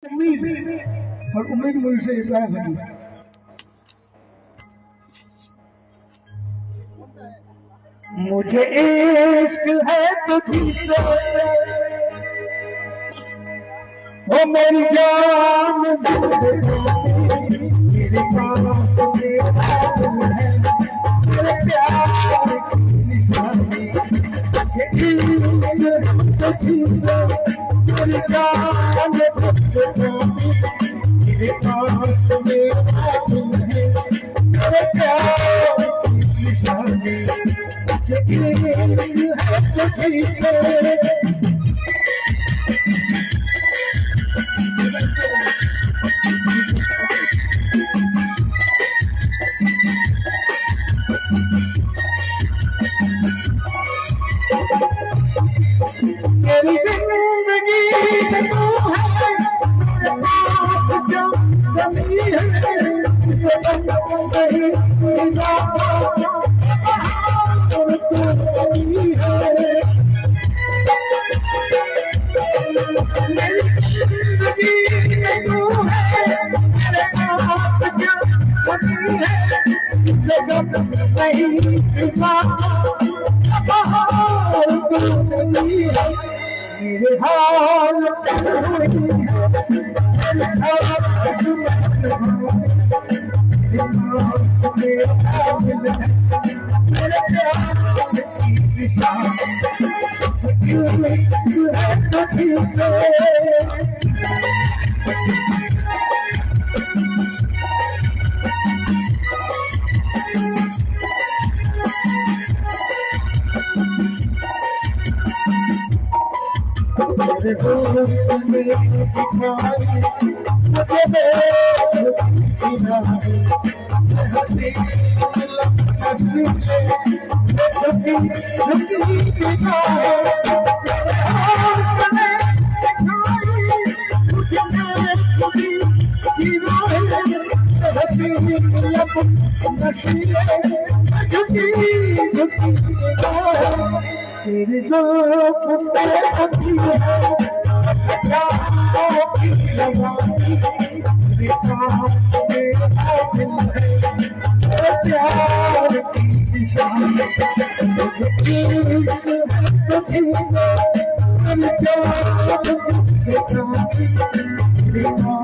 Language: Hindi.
उम्मीद और उम्मीद मुझसे इतना सकी। मुझे इश्क है तुझसे वो मेरी जान मेरे पास तेरे प्यार की निशानी। मेरी जान मेरे पास तेरे प्यार की निशानी। मेरी जिंदगी तू है जो ज़मीं है मेरे हाल तेरे जो प्यार